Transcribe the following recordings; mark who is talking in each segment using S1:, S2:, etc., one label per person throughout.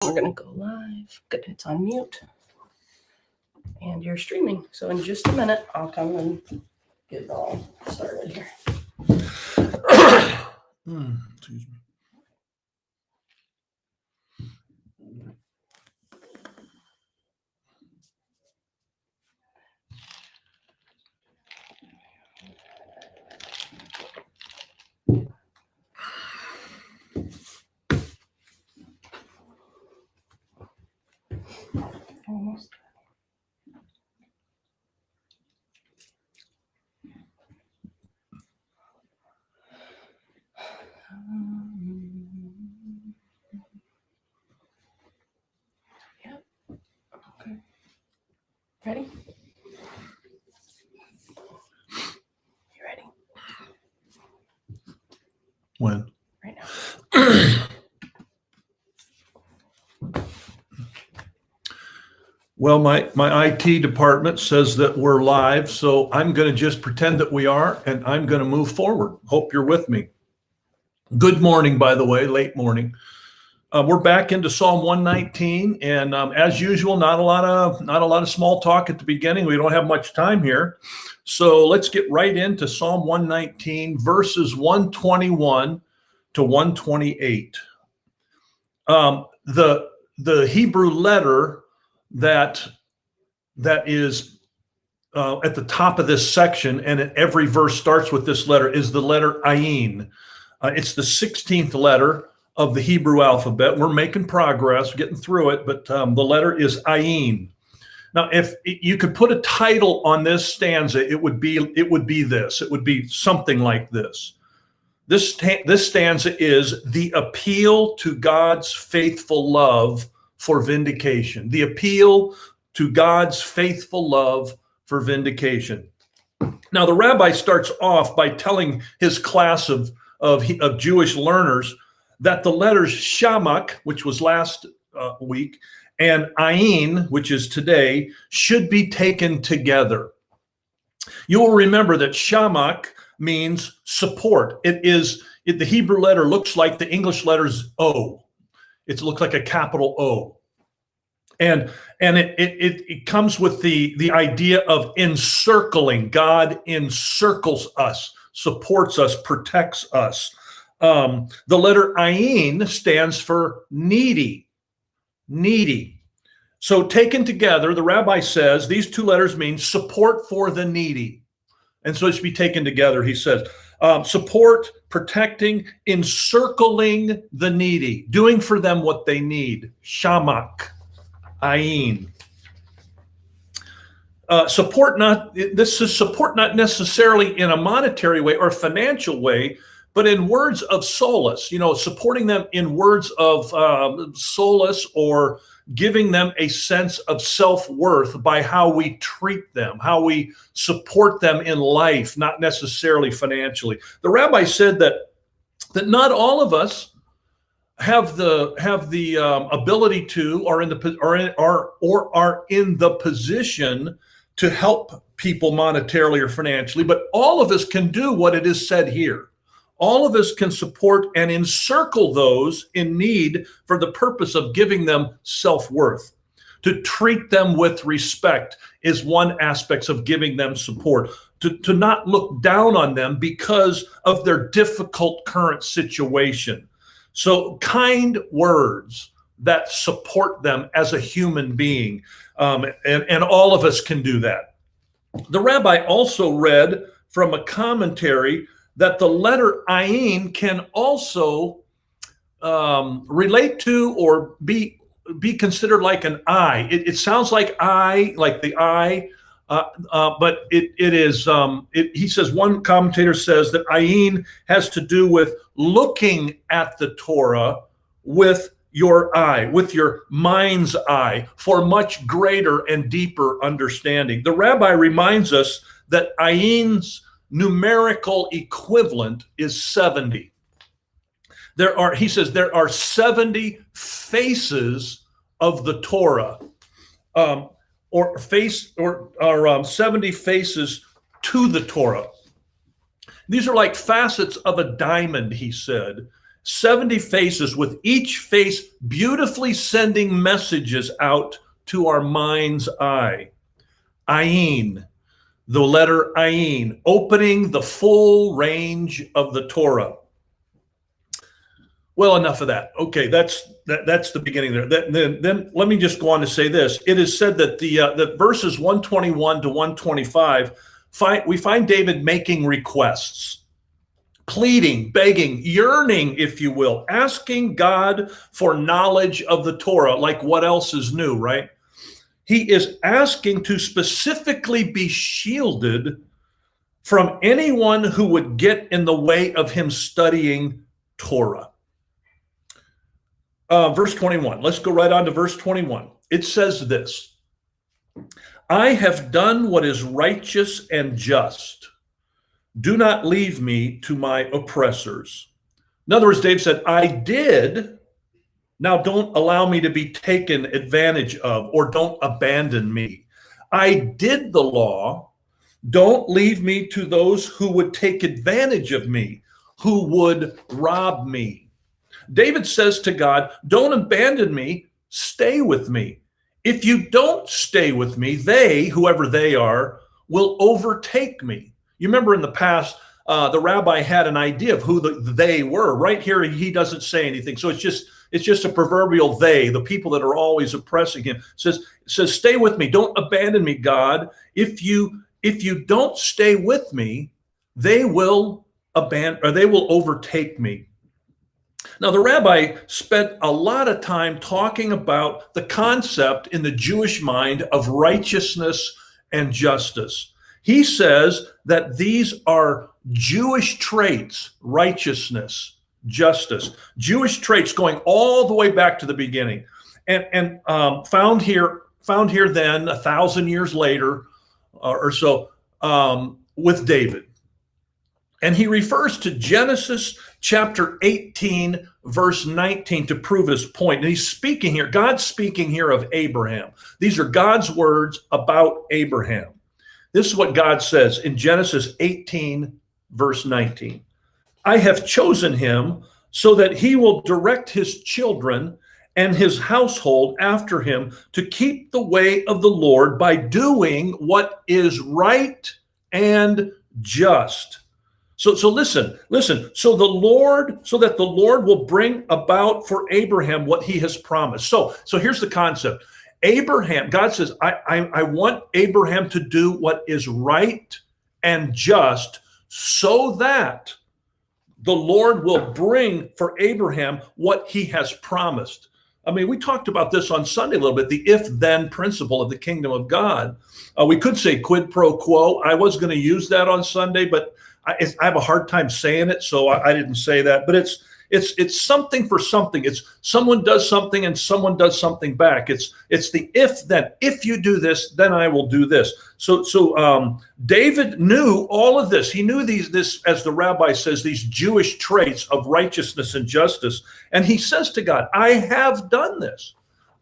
S1: We're going to go live. Good, it's on mute. And you're streaming. So in just a minute, I'll come and get it all started here.
S2: Excuse me.
S1: Almost. Yep. Okay. Ready? You ready?
S2: When?
S1: Right now.
S2: Well, my IT department says that we're live, so I'm going to just pretend that we are, and I'm going to move forward. Hope you're with me. Good morning, by the way, late morning. We're back into Psalm 119, and as usual, not a lot of small talk at the beginning. We don't have much time here, so let's get right into Psalm 119, verses 121 to 128. The Hebrew letter that is at the top of this section, and every verse starts with this letter, is the letter Ayin. It's the 16th letter of the Hebrew alphabet. We're making progress, getting through it, but the letter is Ayin. Now, if you could put a title on this stanza, it would be this. It would be something like this. This stanza is the appeal to God's faithful love for vindication. The appeal to God's faithful love for vindication. Now, the rabbi starts off by telling his class of Jewish learners that the letters Shamak, which was last week, and Ayin, which is today, should be taken together. You will remember that Shamak means support. The Hebrew letter looks like the English letters O. It looks like a capital O. And it comes with the idea of encircling. God encircles us, supports us, protects us. The letter Ayin stands for needy. Needy. So taken together, the rabbi says these two letters mean support for the needy. And so it should be taken together, he says. Support, protecting, encircling the needy, doing for them what they need. Shamak, Ayin. Support not necessarily in a monetary way or financial way, but in words of solace, supporting them in words of solace, or giving them a sense of self-worth by how we treat them, how we support them in life, not necessarily financially. The rabbi said that not all of us have the ability to, or are in the position to help people monetarily or financially, but all of us can do what it is said here. All of us can support and encircle those in need for the purpose of giving them self-worth. To treat them with respect is one aspect of giving them support. To not look down on them because of their difficult current situation. So kind words that support them as a human being. And all of us can do that. The rabbi also read from a commentary that the letter Ayin can also relate to or be considered like an I. It sounds like I, like the I, but it is, he says, one commentator says that Ayin has to do with looking at the Torah with your eye, with your mind's eye, for much greater and deeper understanding. The rabbi reminds us that Ayin's numerical equivalent is 70. He says there are 70 faces of the Torah, or 70 faces to the Torah. These are like facets of a diamond, he said. 70 faces, with each face beautifully sending messages out to our mind's eye. Ayin, the letter Ayin, opening the full range of the Torah. Well, enough of that. Okay, that's the beginning there. Then let me just go on to say this. It is said that the verses 121 to 125, we find David making requests, pleading, begging, yearning, if you will, asking God for knowledge of the Torah, like what else is new, right? He is asking to specifically be shielded from anyone who would get in the way of him studying Torah. Verse 21. Let's go right on to verse 21. It says this: I have done what is righteous and just. Do not leave me to my oppressors. In other words, Dave said, I did. Now don't allow me to be taken advantage of, or don't abandon me. I did the law. Don't leave me to those who would take advantage of me, who would rob me. David says to God, don't abandon me, stay with me. If you don't stay with me, they, whoever they are, will overtake me. You remember in the past, the rabbi had an idea of who they were. Right here, he doesn't say anything. So it's just a proverbial they, the people that are always oppressing him. It says, stay with me. Don't abandon me, God. If you don't stay with me, they will overtake me. Now, the rabbi spent a lot of time talking about the concept in the Jewish mind of righteousness and justice. He says that these are Jewish traits: righteousness, justice, Jewish traits going all the way back to the beginning, and found here then 1,000 years later or so with David. And he refers to Genesis chapter 18, verse 19 to prove his point. And he's speaking here, God's speaking here of Abraham. These are God's words about Abraham. This is what God says in Genesis 18, verse 19. I have chosen him so that he will direct his children and his household after him to keep the way of the Lord by doing what is right and just. So listen, so that the Lord will bring about for Abraham what he has promised. So here's the concept. Abraham, God says, I want Abraham to do what is right and just, so that the Lord will bring for Abraham what he has promised. I mean, we talked about this on Sunday a little bit, the if-then principle of the kingdom of God. We could say quid pro quo. I was going to use that on Sunday, but I have a hard time saying it, so I didn't say that. But it's something for something. It's someone does something and someone does something back. It's the if-then. If you do this, then I will do this. So David knew all of this. He knew this, as the rabbi says, these Jewish traits of righteousness and justice. And he says to God, I have done this.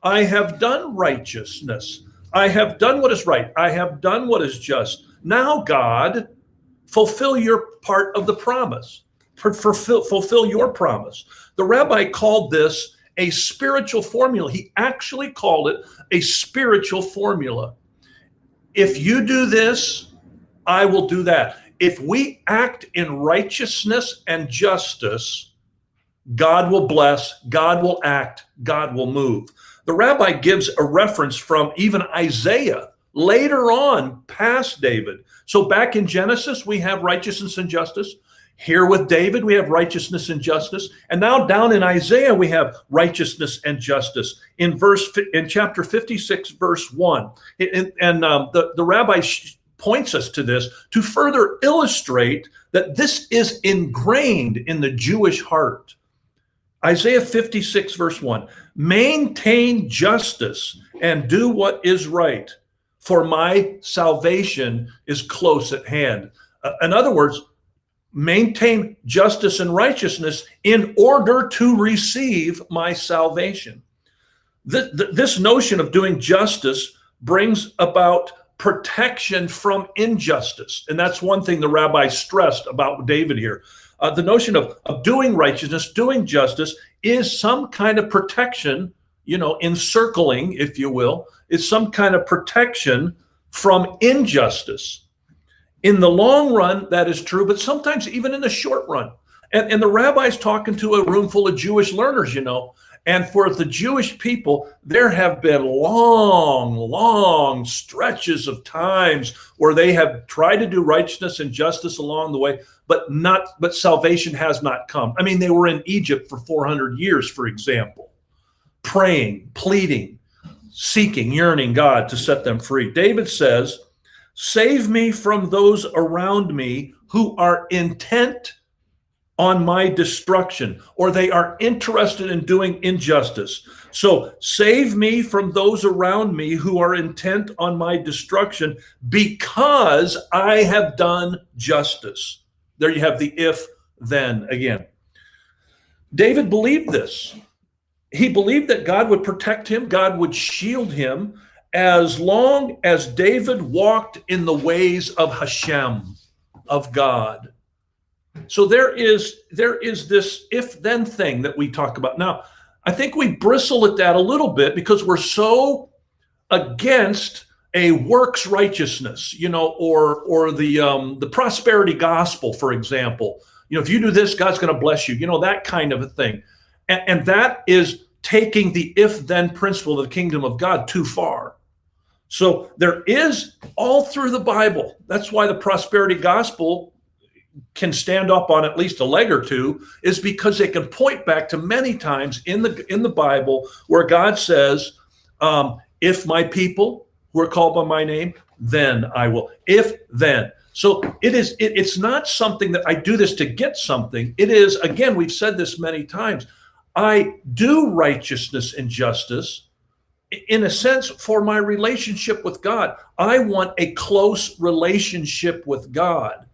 S2: I have done righteousness. I have done what is right. I have done what is just. Now, God, fulfill your part of the promise. Fulfill your promise. The rabbi called this a spiritual formula. He actually called it a spiritual formula. If you do this, I will do that. If we act in righteousness and justice, God will bless, God will act, God will move. The rabbi gives a reference from even Isaiah later on past David. So back in Genesis, we have righteousness and justice. Here with David, we have righteousness and justice. And now down in Isaiah, we have righteousness and justice. In chapter 56, verse 1. The rabbi points us to this to further illustrate that this is ingrained in the Jewish heart. Isaiah 56, verse 1. Maintain justice and do what is right, for my salvation is close at hand. In other words, maintain justice and righteousness in order to receive my salvation. This notion of doing justice brings about protection from injustice. And that's one thing the rabbi stressed about David here. The notion of doing righteousness, doing justice is some kind of protection, encircling, if you will, is some kind of protection from injustice. In the long run, that is true, but sometimes even in the short run. And the rabbi's talking to a room full of Jewish learners, and for the Jewish people, there have been long, long stretches of times where they have tried to do righteousness and justice along the way, but salvation has not come. I mean, they were in Egypt for 400 years, for example, praying, pleading, seeking, yearning God to set them free. David says, "Save me from those around me who are intent on my destruction," or they are interested in doing injustice. So save me from those around me who are intent on my destruction, because I have done justice. There you have the if then again. David believed this. He believed that God would protect him, God would shield him, as long as David walked in the ways of Hashem, of God. So there is this if-then thing that we talk about. Now, I think we bristle at that a little bit because we're so against a works righteousness, or the prosperity gospel, for example. If you do this, God's going to bless you, that kind of a thing. And that is taking the if-then principle of the kingdom of God too far. So there is all through the Bible. That's why the prosperity gospel can stand up on at least a leg or two, is because they can point back to many times in the Bible where God says, if my people who are called by my name, then I will. If then. So it's not something that I do this to get something. It is, again, we've said this many times, I do righteousness and justice in a sense for my relationship with God. I want a close relationship with God.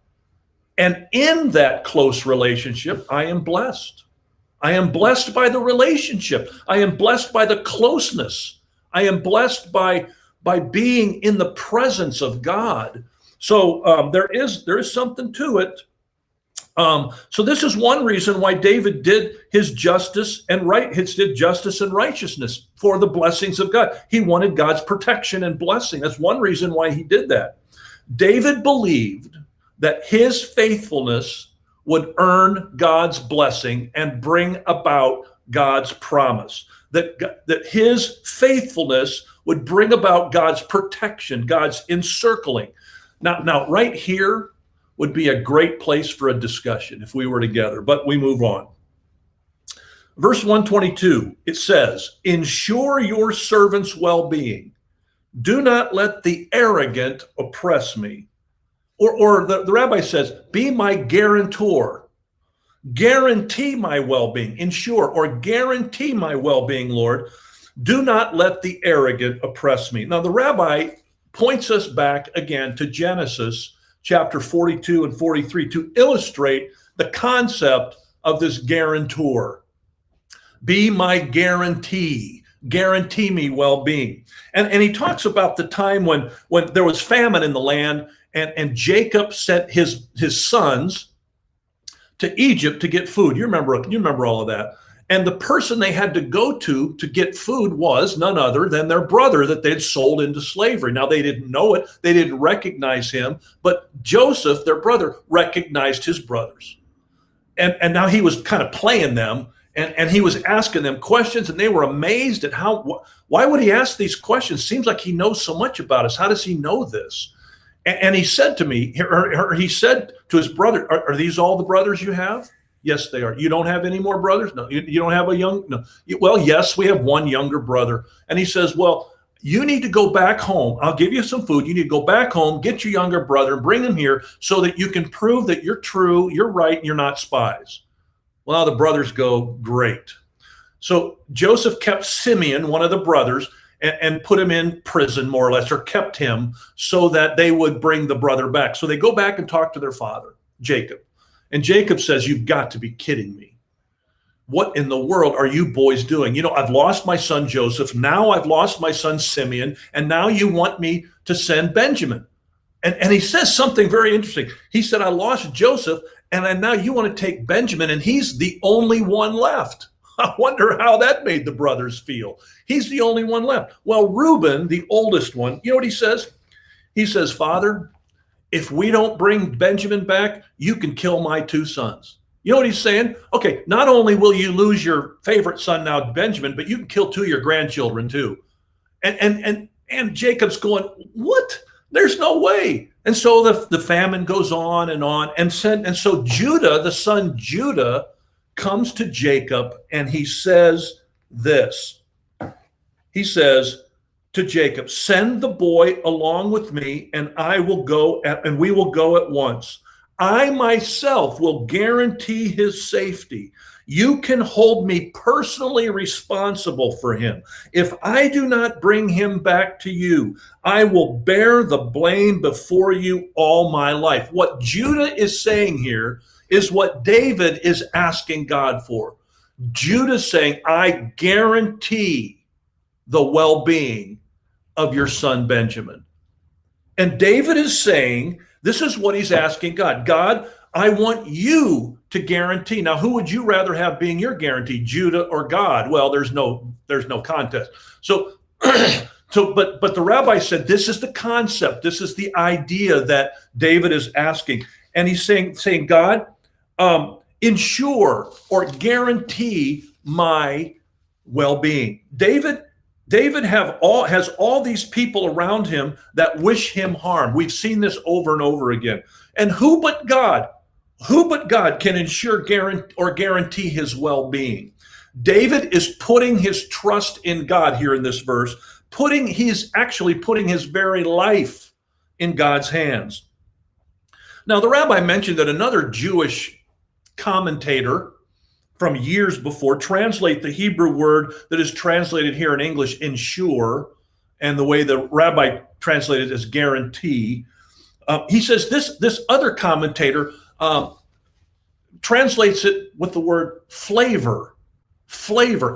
S2: And in that close relationship, I am blessed. I am blessed by the relationship. I am blessed by the closeness. I am blessed by being in the presence of God. So there is something to it. So this is one reason why David did his justice and righteousness for the blessings of God. He wanted God's protection and blessing. That's one reason why he did that. David believed that his faithfulness would earn God's blessing and bring about God's promise. That his faithfulness would bring about God's protection, God's encircling. Now, right here would be a great place for a discussion if we were together, but we move on. Verse 122, it says, "Ensure your servant's well-being. Do not let the arrogant oppress me." Or the rabbi says, "Be my guarantor. Guarantee my well-being. Ensure or guarantee my well-being, Lord. Do not let the arrogant oppress me." Now, the rabbi points us back again to Genesis chapter 42 and 43 to illustrate the concept of this guarantor. Be my guarantee. Guarantee me well-being. And he talks about the time when there was famine in the land, and Jacob sent his sons to Egypt to get food. You remember all of that. And the person they had to go to get food was none other than their brother that they'd sold into slavery. Now, they didn't know it. They didn't recognize him. But Joseph, their brother, recognized his brothers. And now he was kind of playing them. And he was asking them questions, and they were amazed at why would he ask these questions? Seems like he knows so much about us. How does he know this? And he said to me, or he said to his brother, are these all the brothers you have? Yes, they are. You don't have any more brothers? No. You don't have no. Well, yes, we have one younger brother. And he says, well, you need to go back home. I'll give you some food. You need to go back home, get your younger brother, and bring him here so that you can prove that you're true, you're right, and you're not spies. Well, the brothers go, great. So Joseph kept Simeon, one of the brothers, and put him in prison, more or less, or kept him so that they would bring the brother back. So they go back and talk to their father, Jacob. And Jacob says, you've got to be kidding me. What in the world are you boys doing? I've lost my son Joseph. Now I've lost my son Simeon. And now you want me to send Benjamin. And he says something very interesting. He said, I lost Joseph, and now you want to take Benjamin, and he's the only one left. I wonder how that made the brothers feel. He's the only one left. Well, Reuben, the oldest one, you know what he says? He says, Father, if we don't bring Benjamin back, you can kill my 2 sons. You know what he's saying? Okay, not only will you lose your favorite son now, Benjamin, but you can kill 2 of your grandchildren too. And Jacob's going, what? There's no way. And so the famine goes on. And so Judah, the son Judah, comes to Jacob and he says this. He says to Jacob, send the boy along with me, and we will go at once. I myself will guarantee his safety. You can hold me personally responsible for him. If I do not bring him back to you, I will bear the blame before you all my life. What Judah is saying here is what David is asking God for. Judah's saying, I guarantee the well-being of your son Benjamin. And David is saying, this is what he's asking God. God, I want you to guarantee. Now, who would you rather have being your guarantee, Judah or God? Well, there's no contest. So, but the rabbi said, this is the concept. This is the idea that David is asking. And he's saying, God, ensure or guarantee my well-being. David has all these people around him that wish him harm. We've seen this over and over again. And who but God can ensure guarantee his well-being? David is putting his trust in God here in this verse. He's actually putting his very life in God's hands. Now, the rabbi mentioned that another Jewish commentator from years before translate the Hebrew word that is translated here in English, ensure, and the way the rabbi translated it as guarantee. He says this other commentator translates it with the word flavor,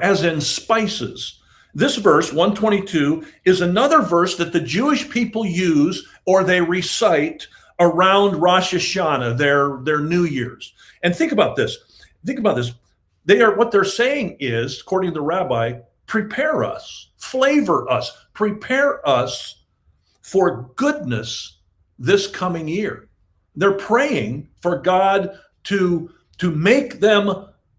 S2: as in spices. This verse, 122, is another verse that the Jewish people use or they recite around Rosh Hashanah, their New Year's. And think about this. What they're saying is, according to the rabbi, prepare us, flavor us, prepare us for goodness this coming year. They're praying for God to make them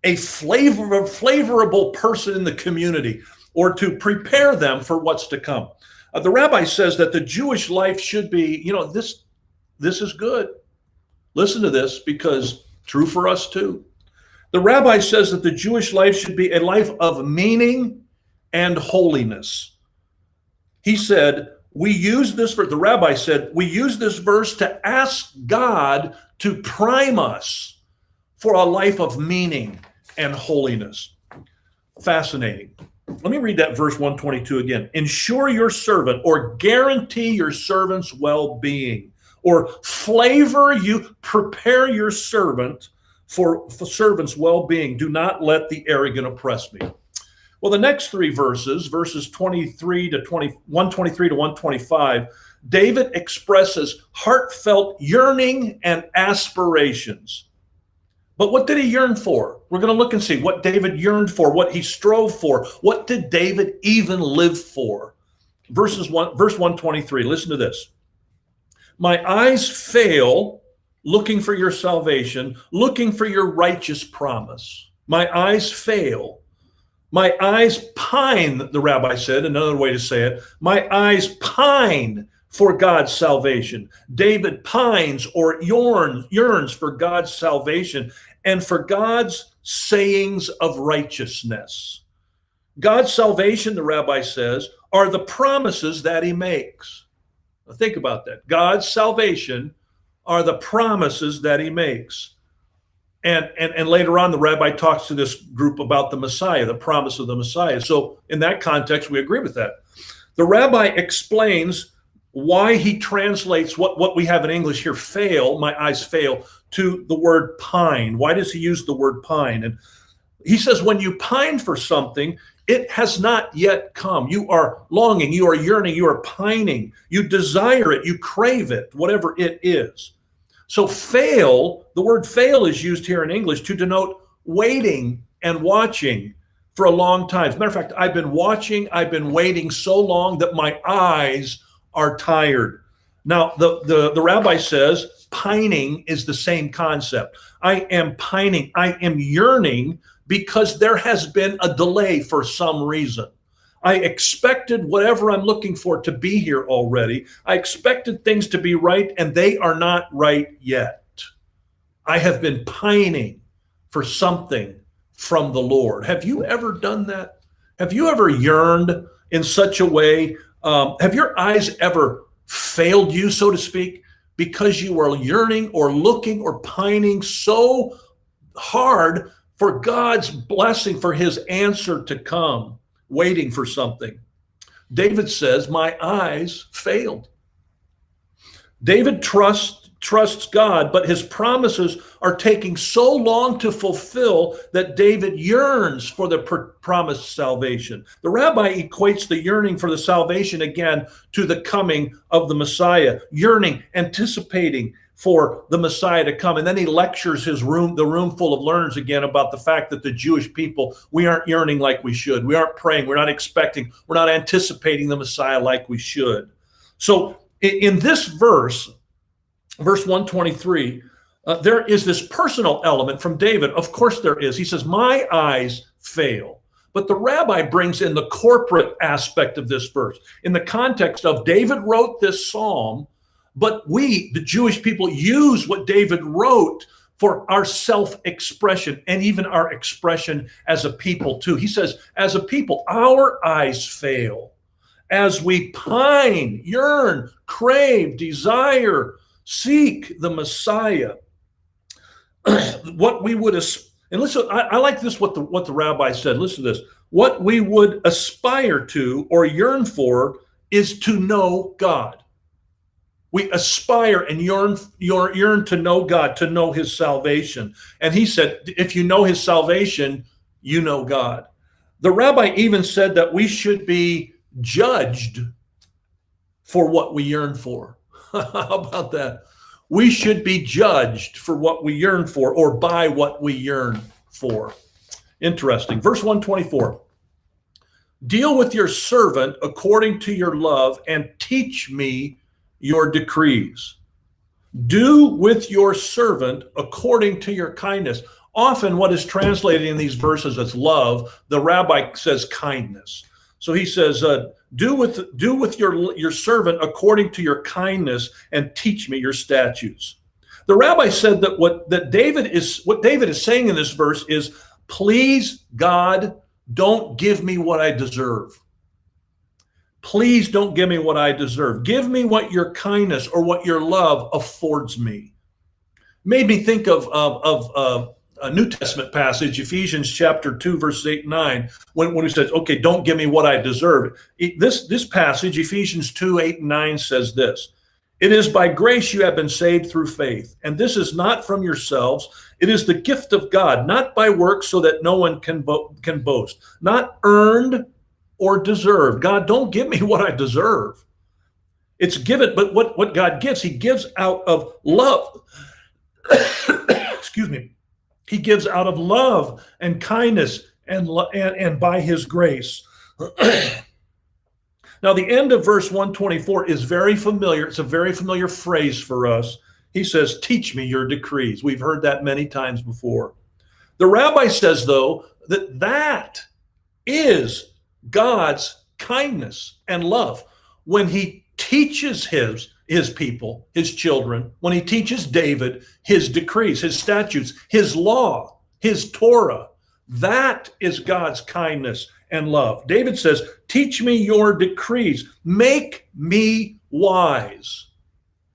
S2: a flavorable person in the community, or to prepare them for what's to come. The rabbi says that the Jewish life should be, this is good. Listen to this, because true for us too. The rabbi says that the Jewish life should be a life of meaning and holiness. He said, the rabbi said, we use this verse to ask God to prime us for a life of meaning and holiness. Fascinating. Let me read that verse 122 again. Ensure your servant, or guarantee your servant's well-being, or prepare your servant for servant's well-being. Do not let the arrogant oppress me. Well, the next 3 verses 123 to 125, David expresses heartfelt yearning and aspirations. But what did he yearn for? We're going to look and see what David yearned for, what he strove for. What did David even live for? Verse 123, listen to this. My eyes fail looking for your salvation, looking for your righteous promise. My eyes fail. My eyes pine, the rabbi said, another way to say it. My eyes pine for God's salvation. David pines or yearns for God's salvation and for God's sayings of righteousness. God's salvation, the rabbi says, are the promises that he makes. Now think about that. God's salvation are the promises that he makes. And later on, the rabbi talks to this group about the Messiah, the promise of the Messiah. So in that context, we agree with that. The rabbi explains why he translates what we have in English here, fail, my eyes fail, to the word pine. Why does he use the word pine? And he says, when you pine for something, It has not yet come. You are longing, you are yearning, you are pining, you desire it, you crave it, whatever it is. So fail, the word fail is used here in English to denote waiting and watching for a long time. As a matter of fact, I've been watching, I've been waiting so long that my eyes are tired. Now, the rabbi says pining is the same concept. I am pining, I am yearning because there has been a delay for some reason. I expected whatever I'm looking for to be here already. I expected things to be right, and they are not right yet. I have been pining for something from the Lord. Have you ever done that? Have you ever yearned in such a way? Have your eyes ever failed you, so to speak, because you were yearning or looking or pining so hard for God's blessing, for his answer to come, waiting for something? David says, my eyes failed. David trusts God, but his promises are taking so long to fulfill that David yearns for the promised salvation. The rabbi equates the yearning for the salvation again to the coming of the Messiah, yearning, anticipating for the Messiah to come. And then he lectures the room full of learners again about the fact that the Jewish people, we aren't yearning like we should. We aren't praying. We're not expecting. We're not anticipating the Messiah like we should. So in this verse 123, there is this personal element from David. Of course there is. He says, my eyes fail. But the rabbi brings in the corporate aspect of this verse in the context of David wrote this psalm, but we, the Jewish people, use what David wrote for our self-expression and even our expression as a people too. He says, as a people, our eyes fail as we pine, yearn, crave, desire, seek the Messiah. What we would, and listen, I like this, what the rabbi said. Listen to this. What we would aspire to or yearn for is to know God. We aspire and yearn to know God, to know his salvation. And he said, if you know his salvation, you know God. The rabbi even said that we should be judged for what we yearn for. How about that? We should be judged for what we yearn for or by what we yearn for. Interesting. Verse 124. Deal with your servant according to your love and teach me your decrees. Do with your servant according to your kindness. Often what is translated in these verses as love, the rabbi says kindness. So he says, do with your servant according to your kindness and teach me your statutes. The rabbi said that what David is saying in this verse is, please, God, don't give me what I deserve. Please don't give me what I deserve. Give me what your kindness or what your love affords me. Made me think of a New Testament passage, Ephesians chapter 2, verses 8 and 9, when he says, okay, don't give me what I deserve. This passage, Ephesians 2, 8 and 9 says this, it is by grace you have been saved through faith, and this is not from yourselves. It is the gift of God, not by works so that no one can boast, not earned or deserved. God, don't give me what I deserve. It's given, but what God gives, he gives out of love. Excuse me. He gives out of love and kindness and by his grace. Now, the end of verse 124 is very familiar. It's a very familiar phrase for us. He says, teach me your decrees. We've heard that many times before. The rabbi says, though, that is God's kindness and love. When he teaches his people, his children, when he teaches David his decrees, his statutes, his law, his Torah, that is God's kindness and love. David says, teach me your decrees, make me wise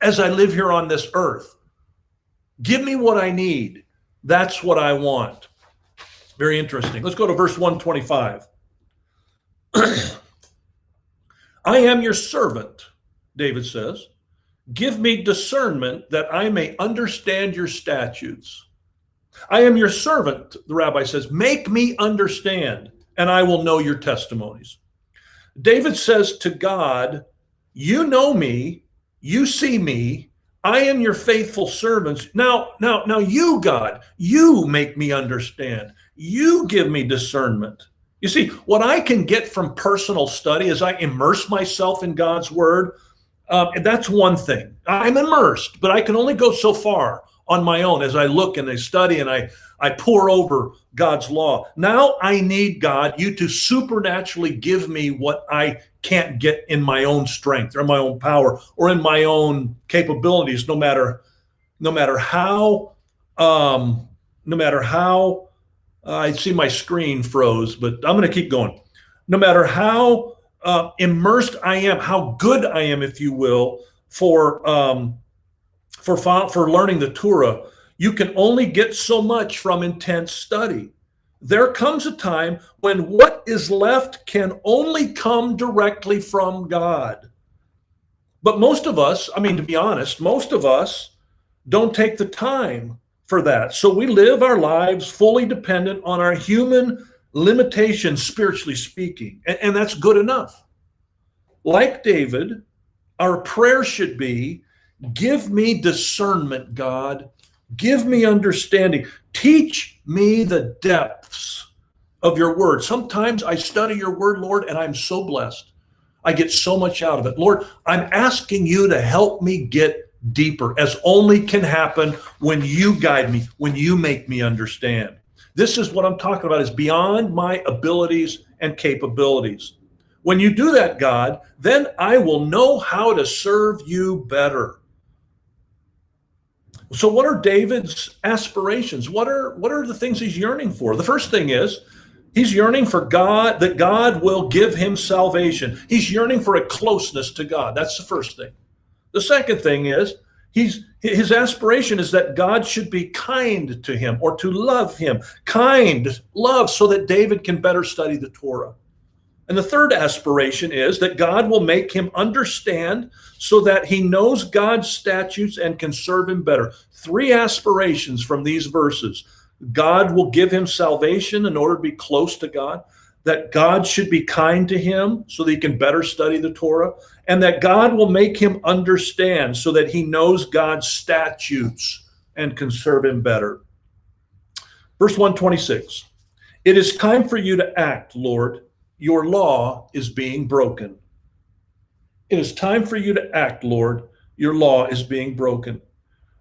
S2: as I live here on this earth. Give me what I need. That's what I want. Very interesting. Let's go to verse 125. I am your servant, David says. Give me discernment that I may understand your statutes. I am your servant, the rabbi says. Make me understand and I will know your testimonies. David says to God, you know me, you see me, I am your faithful servant. Now, you, God, you make me understand. You give me discernment. You see, what I can get from personal study as I immerse myself in God's word, that's one thing. I'm immersed, but I can only go so far on my own as I look and I study and I pore over God's law. Now I need, God, you to supernaturally give me what I can't get in my own strength or my own power or in my own capabilities, no matter how I see my screen froze, but I'm going to keep going. No matter how immersed I am, how good I am, if you will, for learning the Torah, you can only get so much from intense study. There comes a time when what is left can only come directly from God. But most of us, I mean, to be honest, most of us don't take the time for that. So we live our lives fully dependent on our human limitations, spiritually speaking, and that's good enough. Like David, our prayer should be, give me discernment, God. Give me understanding. Teach me the depths of your word. Sometimes I study your word, Lord, and I'm so blessed. I get so much out of it. Lord, I'm asking you to help me get deeper, as only can happen when you guide me, when you make me understand. This is what I'm talking about, is beyond my abilities and capabilities. When you do that, God, then I will know how to serve you better. So what are David's aspirations? What are the things he's yearning for? The first thing is he's yearning for God, that God will give him salvation. He's yearning for a closeness to God. That's the first thing. The second thing is his aspiration is that God should be kind to him or to love him. Kind, love, so that David can better study the Torah. And the third aspiration is that God will make him understand so that he knows God's statutes and can serve him better. Three aspirations from these verses. God will give him salvation in order to be close to God, that God should be kind to him so that he can better study the Torah, and that God will make him understand so that he knows God's statutes and can serve him better. Verse 126, it is time for you to act, Lord. Your law is being broken. It is time for you to act, Lord. Your law is being broken.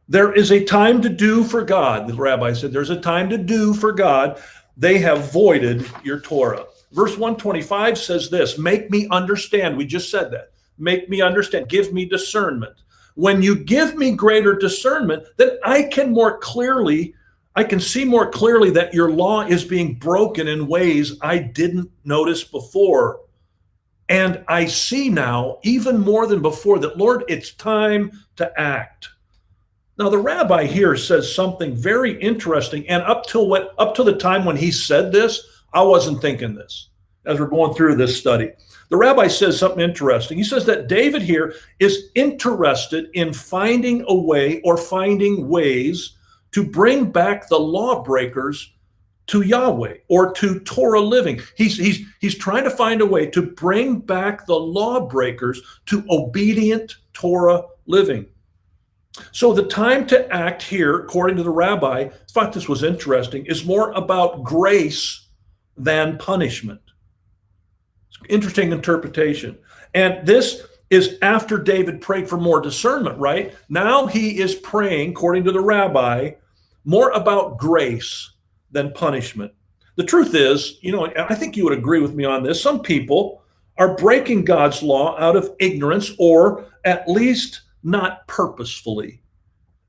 S2: There is a time to do for God. The rabbi said, there's a time to do for God. They have voided your Torah. Verse 125 says this, make me understand. We just said that. Make me understand. Give me discernment. When you give me greater discernment, then I can see more clearly that your law is being broken in ways I didn't notice before. And I see now, even more than before, that, Lord, it's time to act. Now, the rabbi here says something very interesting. And up till the time when he said this, I wasn't thinking this as we're going through this study. The rabbi says something interesting. He says that David here is interested in finding a way or finding ways to bring back the lawbreakers to Yahweh or to Torah living. He's trying to find a way to bring back the lawbreakers to obedient Torah living. So the time to act here, according to the rabbi, I thought this was interesting, is more about grace than punishment. Interesting interpretation. And this is after David prayed for more discernment, right? Now he is praying, according to the rabbi, more about grace than punishment. The truth is, I think you would agree with me on this. Some people are breaking God's law out of ignorance, or at least not purposefully.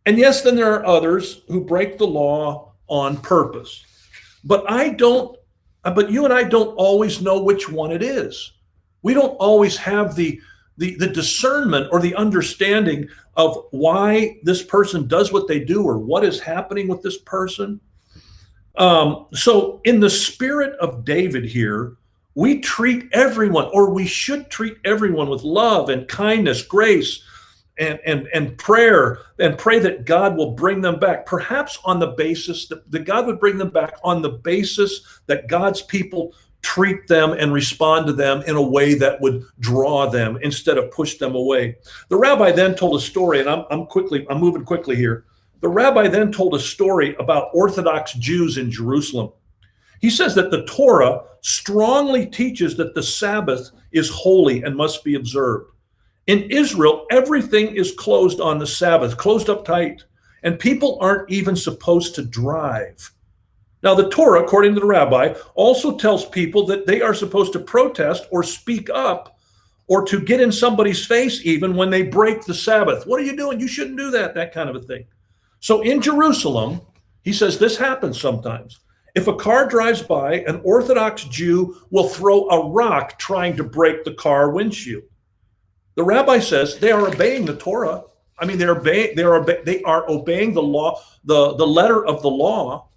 S2: And yes, then there are others who break the law on purpose. But you and I don't always know which one it is. We don't always have the discernment or the understanding of why this person does what they do or what is happening with this person. So in the spirit of David here, we treat everyone, or we should treat everyone, with love and kindness, grace, and prayer, and pray that God will bring them back, perhaps on the basis that God would bring them back on the basis that God's people treat them and respond to them in a way that would draw them instead of push them away. The rabbi then told a story, and I'm moving quickly here. The rabbi then told a story about Orthodox Jews in Jerusalem. He says that the Torah strongly teaches that the Sabbath is holy and must be observed. In Israel, everything is closed on the Sabbath, closed up tight, and people aren't even supposed to drive. Now, the Torah, according to the rabbi, also tells people that they are supposed to protest or speak up or to get in somebody's face even when they break the Sabbath. What are you doing? You shouldn't do that, that kind of a thing. So in Jerusalem, he says this happens sometimes. If a car drives by, an Orthodox Jew will throw a rock trying to break the car windshield. The rabbi says they are obeying the Torah. I mean, they are obeying the law, the letter of the law.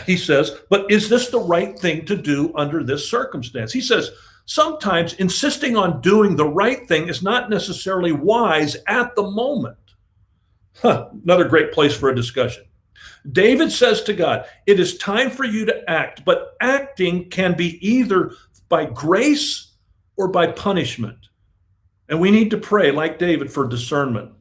S2: He says, but is this the right thing to do under this circumstance? He says, sometimes insisting on doing the right thing is not necessarily wise at the moment. Another great place for a discussion. David says to God, it is time for you to act, but acting can be either by grace or by punishment. And we need to pray, like David, for discernment.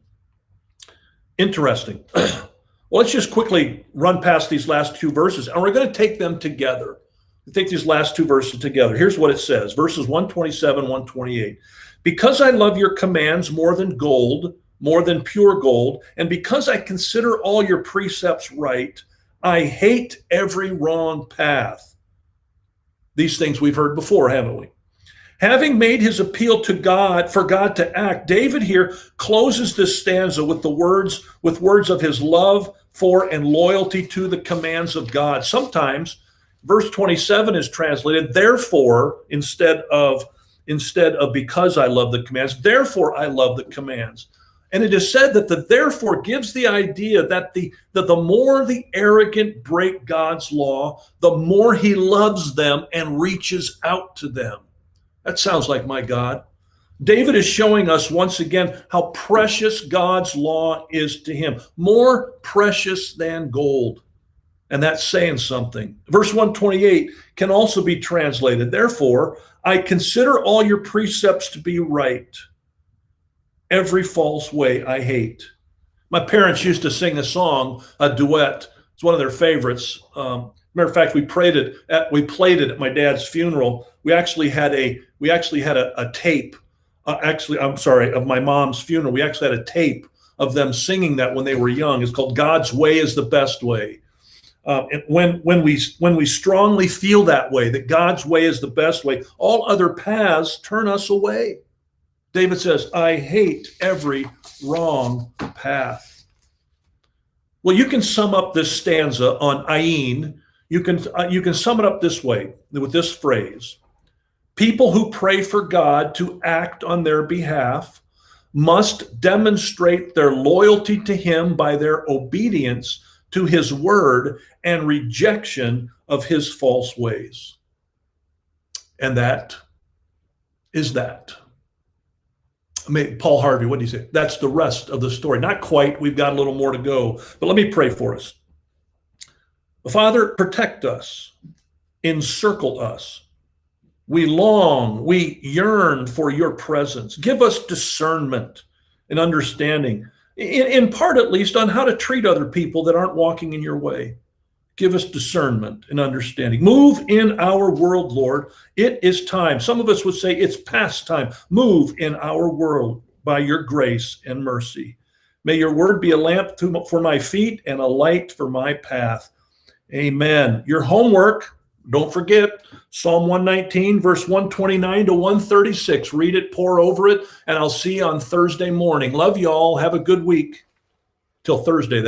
S2: Interesting. Well, let's just quickly run past these last two verses, and we're going to take them together. We take these last two verses together. Here's what it says, verses 127, 128. Because I love your commands more than gold, more than pure gold, and because I consider all your precepts right, I hate every wrong path. These things we've heard before, haven't we? Having made his appeal to God, for God to act, David here closes this stanza with words of his love for and loyalty to the commands of God. Sometimes verse 27 is translated, therefore, instead of because I love the commands, therefore I love the commands. And it is said that the therefore gives the idea that the more the arrogant break God's law, the more he loves them and reaches out to them. That sounds like my God. David is showing us once again how precious God's law is to him, more precious than gold. And that's saying something. Verse 128 can also be translated, therefore, I consider all your precepts to be right. Every false way I hate. My parents used to sing a song, a duet. It's one of their favorites. Matter of fact, we played it at my dad's funeral. We actually had a tape. Of my mom's funeral. We actually had a tape of them singing that when they were young. It's called "God's Way is the Best Way." And when we strongly feel that way, that God's way is the best way, all other paths turn us away. David says, I hate every wrong path. Well, you can sum up this stanza on Ayin. You can sum it up this way, with this phrase. People who pray for God to act on their behalf must demonstrate their loyalty to him by their obedience to his word and rejection of his false ways. And that is that. Paul Harvey, what did he say? That's the rest of the story. Not quite. We've got a little more to go. But let me pray for us. Father, protect us. Encircle us. We long, we yearn for your presence. Give us discernment and understanding, in part at least, on how to treat other people that aren't walking in your way. Give us discernment and understanding. Move in our world, Lord. It is time. Some of us would say it's past time. Move in our world by your grace and mercy. May your word be a lamp for my feet and a light for my path. Amen. Your homework, don't forget, Psalm 119, verse 129 to 136. Read it, pore over it, and I'll see you on Thursday morning. Love you all. Have a good week. Till Thursday.